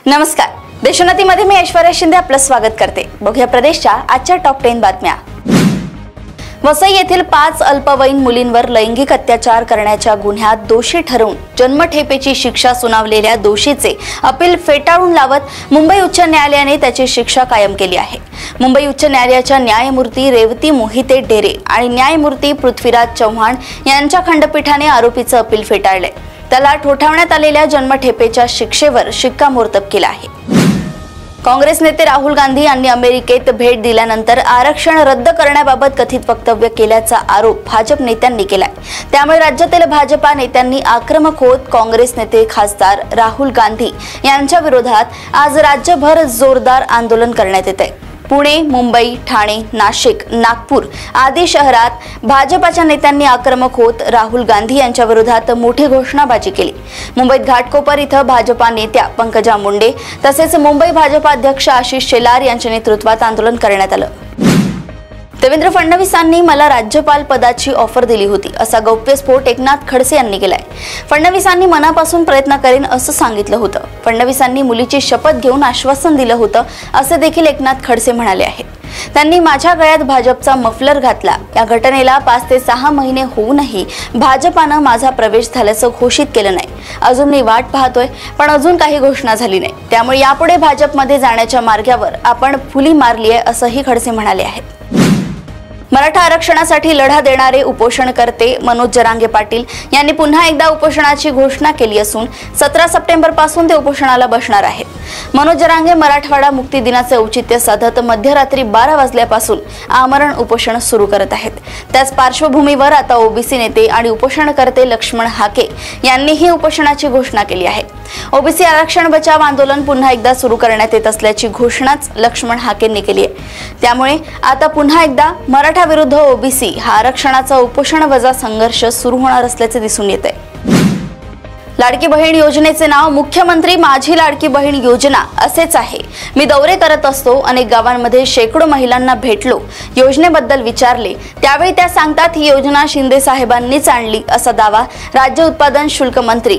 नमस्कार, देशोन्नतीमध्ये मी ऐश्वर्या शिंदे आपलं स्वागत करते। बघूया प्रदेशच्या आजच्या टॉप 10 बातम्या। वसई येथील 5 अल्पवयीन मुलींवर लैंगिक अत्याचार करण्याच्या गुन्ह्यात दोषी ठरवून जन्मठेपेची शिक्षा सुनावलेल्या दोषीचे अपील फेटाळून लावत मुंबई उच्च न्यायालयाने त्याची शिक्षा कायम केली आहे। मुंबई उच्च न्यायालयाच्या न्यायमूर्ती रेवती मोहिते डेरे आणि न्यायमूर्ती पृथ्वीराज चव्हाण यांच्या खंडपीठाने आरोपीचे अपील फेटाळले। त्याला ठोठावण्यात आलेल्या जन्मठेपेच्या शिक्षेवर शिक्कामोर्तब केला आहे। काँग्रेस नेते राहुल गांधी यांनी अमेरिकेत भेट दिल्यानंतर आरक्षण रद्द करण्याबाबत कथित वक्तव्य केल्याचा आरोप भाजप नेत्यांनी केलाय। त्यामुळे राज्यातील भाजपा नेत्यांनी आक्रमक होत काँग्रेस नेते खासदार राहुल गांधी यांच्या विरोधात आज राज्यभर जोरदार आंदोलन करण्यात येत आहे। पुणे, मुंबई, ठाणे, नाशिक, नागपूर आदी शहरात भाजपाच्या नेत्यांनी आक्रमक होत राहुल गांधी यांच्या विरोधात मोठी घोषणाबाजी केली। मुंबईत घाटकोपर इथं भाजपा नेत्या पंकजा मुंडे तसेच मुंबई भाजपा अध्यक्ष आशिष शेलार यांच्या नेतृत्वात आंदोलन करण्यात आलं। देवेंद्र फडणवीसांनी मला राज्यपाल पदाची ऑफर दिली होती असा गौप्यस्फोट एकनाथ खडसे यांनी केलाय। फडणवीसांनी मनापासून प्रयत्न करेन असं सांगितलं होतं। फडणवीसांनी मुलीची शपथ घेऊन आश्वासन दिलं होतं असे देखील एकनाथ खडसे म्हणाले आहेत। त्यांनी माझ्या गळ्यात भाजपचा मफलर घातला। या घटनेला 5 ते 6 महिने होऊनही भाजपानं माझा प्रवेश झाल्याचं घोषित केलं नाही। अजून मी वाट पाहतोय, पण अजून काही घोषणा झाली नाही। त्यामुळे यापुढे भाजपमध्ये जाण्याच्या मार्गावर आपण फुली मारली आहे असंही खडसे म्हणाले आहेत। मराठा आरक्षणासाठी लढा देणारे उपोषणकर्ते मनोज जरांगे पाटील यांनी पुन्हा एकदा उपोषणाची घोषणा केली असून 17 सप्टेंबर पासून ते उपोषणाला बसणार आहेत। मनोज जरांगे मराठवाडा मुक्ती दिनाचे औचित्य साधत मध्यरात्री 12 वाजल्यापासून आमरण उपोषण सुरू करत आहेत। त्याच पार्श्वभूमीवर आता ओबीसी नेते आणि उपोषणकर्ते लक्ष्मण हाके यांनीही उपोषणाची घोषणा केली आहे। ओबीसी आरक्षण बचाव आंदोलन पुन्हा एकदा सुरू करण्यात येत असल्याची घोषणाच लक्ष्मण हाकेंनी केली आहे। त्यामुळे आता पुन्हा एकदा मराठा विरुद्ध ओबीसी हा आरक्षणाचा उपोषण वजा संघर्ष सुरू होणार असल्याचे दिसून येते। लाडकी बहीण योजनेचे नाव मुख्यमंत्री माझी लाडकी बहीण योजना असेच आहे। मी दौरे करत असतो, अनेक गावांमध्ये शेकडो महिलांना भेटलो, योजनेबद्दल विचारले, त्यावेळी त्या सांगतात ही योजना शिंदे साहेबांनीच आणली असा दावा राज्य उत्पादन शुल्क मंत्री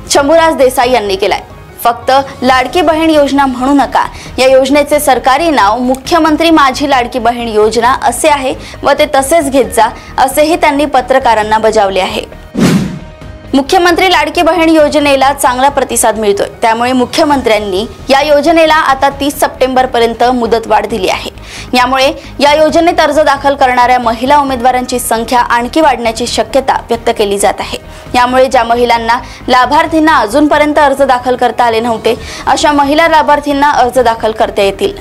शंभूराज देसाई यांनी केलाय। फक्त लाडकी बहीण योजना म्हणू नका, या योजनेचे सरकारी नाव मुख्यमंत्री माझी लाडकी बहीण योजना असे आहे व ते तसेच घेत जा असेही त्यांनी पत्रकारांना बजावले आहे। मुख्यमंत्री लाडकी बहीण योजनेला चांगला प्रतिसाद मिळतोय, त्यामुळे मुख्यमंत्र्यांनी या योजनेला आता 30 सप्टेंबर पर्यंत मुदतवाढ दिली आहे। यामुळे या योजनेत अर्ज दाखल करणाऱ्या महिला उमेदवारांची संख्या आणखी वाढण्याची शक्यता व्यक्त केली जात आहे। यामुळे ज्या महिलांना लाभार्थींना अजूनपर्यंत अर्ज दाखल करता आले नव्हते अशा महिला लाभार्थींना अर्ज दाखल करता येतील।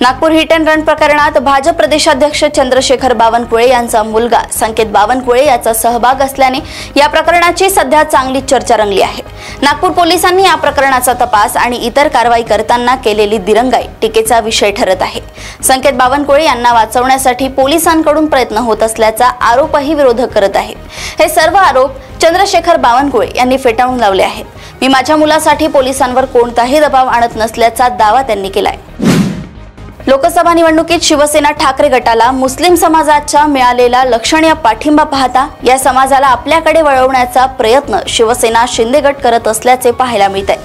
नागपूर हिट अँड रन प्रकरणात भाजप प्रदेशाध्यक्ष चंद्रशेखर बावनकुळे यांचा मुलगा संकेत बावनकुळे याचा सहभाग असल्याने या प्रकरणाची सध्या चांगली चर्चा रंगली आहे। नागपूर पोलिसांनी या प्रकरणाचा तपास आणि इतर कारवाई करताना केलेली दिरंगाई टीकेचा विषय ठरत आहे। संकेत बावनकुळे यांना वाचवण्यासाठी पोलिसांकडून प्रयत्न होत असल्याचा आरोपही विरोधक करत आहेत। हे सर्व आरोप चंद्रशेखर बावनकुळे यांनी फेटाळून लावले आहेत। मी माझ्या मुलासाठी पोलिसांवर कोणताही दबाव आणत नसल्याचा दावा त्यांनी केलाय। लोकसभा निवडणुकीत शिवसेना ठाकरे गटाला मुस्लिम समाजाचा मिळालेला लक्षणीय पाठिंबा पाहता या समाजाला आपल्याकडे वळवण्याचा प्रयत्न शिवसेना शिंदे गट करत असल्याचे पाहायला मिळते।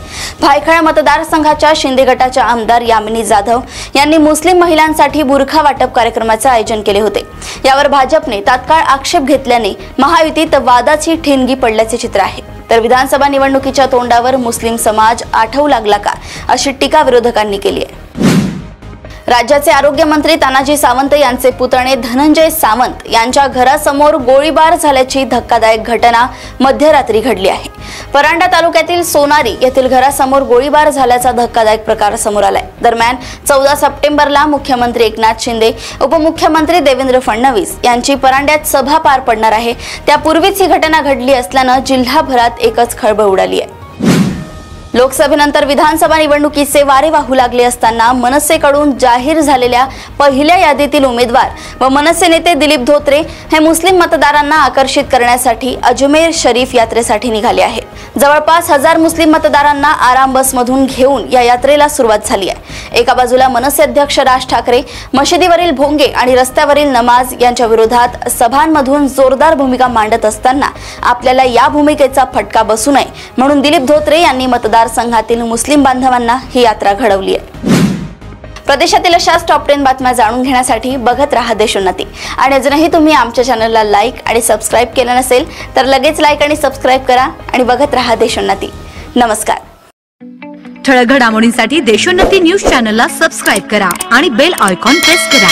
भायखळा मतदारसंघाच्या शिंदे गटाच्या आमदार यामिनी जाधव यांनी मुस्लिम महिलांसाठी बुरखा वाटप कार्यक्रमाचे आयोजन केले होते। यावर भाजपने तात्काळ आक्षेप घेतल्याने महायुतीत वादाची ठिणगी पडल्याचे चित्र आहे। तर विधानसभा निवडणुकीच्या तोंडावर मुस्लिम समाज आठवू लागला का अशी टीका विरोधकांनी केली आहे। राज्याचे आरोग्य मंत्री तानाजी सावंत यांचे पुतणे धनंजय सावंत यांच्या घरासमोर गोळीबार झाल्याची धक्कादायक घटना मध्यरात्री घडली आहे। परांडा तालुक्यातील सोनारी येथील घरासमोर गोळीबार झाल्याचा धक्कादायक प्रकार समोर आलाय। दरम्यान 14 सप्टेंबरला मुख्यमंत्री एकनाथ शिंदे, उपमुख्यमंत्री देवेंद्र फडणवीस यांची परांड्यात सभा पार पडणार आहे। त्यापूर्वीच ही घटना घडली असल्याने जिल्हाभरात एकच खळबळ उडाली आहे। लोकसभेनंतर विधानसभा निवडणुकीचे वारे वाहू लागले असताना मनसेकडून जाहीर झालेल्या पहिल्या यादीतील उमेदवार व मनसे नेते दिलीप धोत्रे हे मुस्लिम मतदारांना आकर्षित करण्यासाठी अजमेर शरीफ यात्रेसाठी निघाले आहेत। जवळपास 1000 मुस्लिम मतदारांना आराम बसमधून घेऊन या यात्रेला सुरुवात झाली आहे। एका बाजूला मनसे अध्यक्ष राज ठाकरे मशिदीवरील भोंगे आणि रस्त्यावरील नमाज यांच्या विरोधात सभांमधून जोरदार भूमिका मांडत असताना आपल्याला या भूमिकेचा फटका बसू नये म्हणून दिलीप धोत्रे यांनी मतदार मतदारसंघातील मुस्लिम बांधवांना ही यात्रा घडवली आहे। प्रदेशातील अशाच टॉप 10 बातम्या जाणून घेण्यासाठी बघत राहा देशोन्नती। आणि अजूनही तुम्ही आमच्या चॅनलला लाईक आणि सबस्क्राईब केलं नसेल तर लगेच लाईक आणि सबस्क्राईब करा आणि बघत राहा देशोन्नती। नमस्कार। ठळक घडामोडींसाठी देशोन्नती न्यूज चॅनलला सबस्क्राईब करा आणि बेल आयकॉन प्रेस करा।